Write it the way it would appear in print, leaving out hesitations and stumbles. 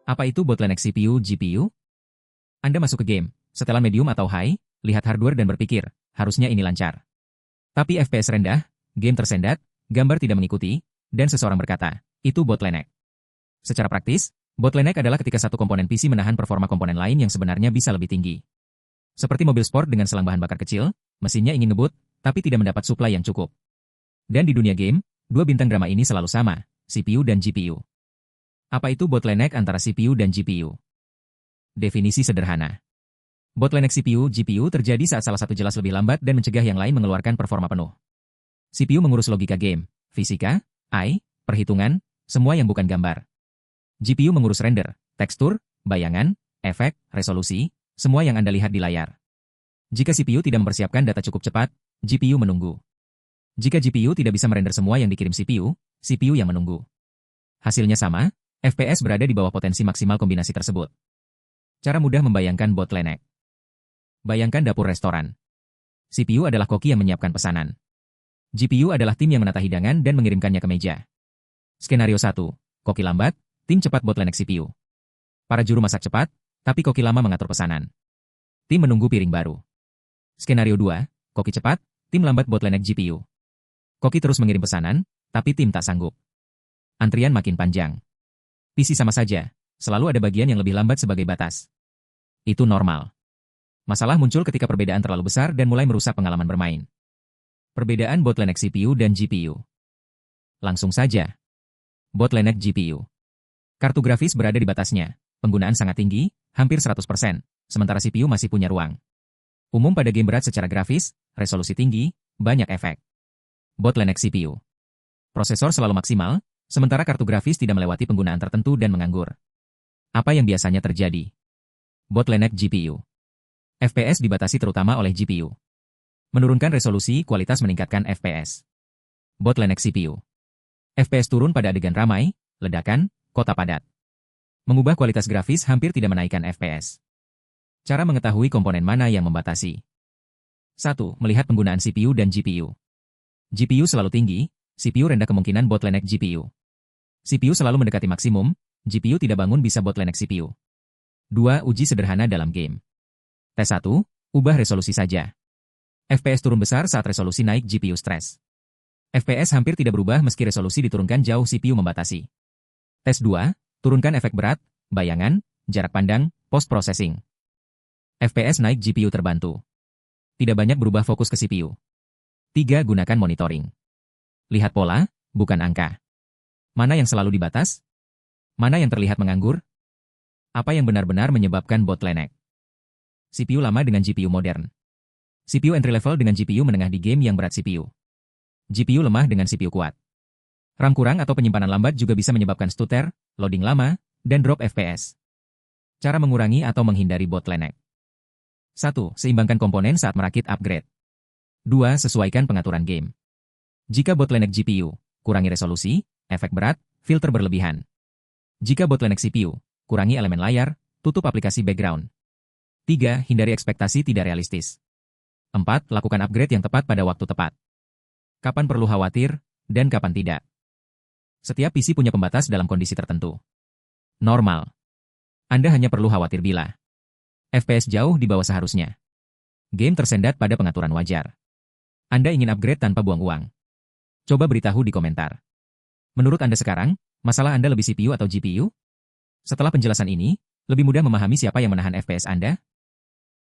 Apa itu bottleneck CPU, GPU? Anda masuk ke game, setelan medium atau high, lihat hardware dan berpikir, harusnya ini lancar. Tapi FPS rendah, game tersendat, gambar tidak mengikuti, dan seseorang berkata, itu bottleneck. Secara praktis, bottleneck adalah ketika satu komponen PC menahan performa komponen lain yang sebenarnya bisa lebih tinggi. Seperti mobil sport dengan selang bahan bakar kecil, mesinnya ingin ngebut, tapi tidak mendapat suplai yang cukup. Dan di dunia game, dua bintang drama ini selalu sama, CPU dan GPU. Apa itu bottleneck antara CPU dan GPU? Definisi sederhana. Bottleneck CPU-GPU terjadi saat salah satu jelas lebih lambat dan mencegah yang lain mengeluarkan performa penuh. CPU mengurus logika game, fisika, AI, perhitungan, semua yang bukan gambar. GPU mengurus render, tekstur, bayangan, efek, resolusi, semua yang Anda lihat di layar. Jika CPU tidak mempersiapkan data cukup cepat, GPU menunggu. Jika GPU tidak bisa merender semua yang dikirim CPU yang menunggu. Hasilnya sama, FPS berada di bawah potensi maksimal kombinasi tersebut. Cara mudah membayangkan bottleneck. Bayangkan dapur restoran. CPU adalah koki yang menyiapkan pesanan. GPU adalah tim yang menata hidangan dan mengirimkannya ke meja. Skenario 1. Koki lambat, tim cepat bottleneck CPU. Para juru masak cepat, tapi koki lama mengatur pesanan. Tim menunggu piring baru. Skenario 2. Koki cepat, tim lambat bottleneck GPU. Koki terus mengirim pesanan, tapi tim tak sanggup. Antrian makin panjang. PC sama saja, selalu ada bagian yang lebih lambat sebagai batas. Itu normal. Masalah muncul ketika perbedaan terlalu besar dan mulai merusak pengalaman bermain. Perbedaan bottleneck CPU dan GPU. Langsung saja. Bottleneck GPU. Kartu grafis berada di batasnya, penggunaan sangat tinggi, hampir 100%, sementara CPU masih punya ruang. Umum pada game berat secara grafis, resolusi tinggi, banyak efek. Bottleneck CPU. Prosesor selalu maksimal, sementara kartu grafis tidak melewati penggunaan tertentu dan menganggur. Apa yang biasanya terjadi? Bottleneck GPU. FPS dibatasi terutama oleh GPU. Menurunkan resolusi, kualitas meningkatkan FPS. Bottleneck CPU. FPS turun pada adegan ramai, ledakan, kota padat. Mengubah kualitas grafis hampir tidak menaikkan FPS. Cara mengetahui komponen mana yang membatasi. 1. Melihat penggunaan CPU dan GPU. GPU selalu tinggi, CPU rendah kemungkinan bottleneck GPU. CPU selalu mendekati maksimum, GPU tidak bangun bisa bottleneck CPU. 2. Uji sederhana dalam game. Tes 1. Ubah resolusi saja. FPS turun besar saat resolusi naik, GPU stres. FPS hampir tidak berubah meski resolusi diturunkan jauh, CPU membatasi. Tes 2. Turunkan efek berat, bayangan, jarak pandang, post-processing. FPS naik, GPU terbantu. Tidak banyak berubah fokus ke CPU. 3. Gunakan monitoring. Lihat pola, bukan angka. Mana yang selalu di batas? Mana yang terlihat menganggur? Apa yang benar-benar menyebabkan bottleneck? CPU lama dengan GPU modern. CPU entry level dengan GPU menengah di game yang berat CPU. GPU lemah dengan CPU kuat. RAM kurang atau penyimpanan lambat juga bisa menyebabkan stutter, loading lama, dan drop FPS. Cara mengurangi atau menghindari bottleneck. 1. Seimbangkan komponen saat merakit upgrade. 2. Sesuaikan pengaturan game. Jika bottleneck GPU, kurangi resolusi, efek berat, filter berlebihan. Jika bottleneck CPU, kurangi elemen layar, tutup aplikasi background. 3. Hindari ekspektasi tidak realistis. 4. Lakukan upgrade yang tepat pada waktu tepat. Kapan perlu khawatir, dan kapan tidak. Setiap PC punya pembatas dalam kondisi tertentu. Normal. Anda hanya perlu khawatir bila FPS jauh di bawah seharusnya. Game tersendat pada pengaturan wajar. Anda ingin upgrade tanpa buang uang. Coba beritahu di komentar. Menurut Anda sekarang, masalah Anda lebih CPU atau GPU? Setelah penjelasan ini, lebih mudah memahami siapa yang menahan FPS Anda?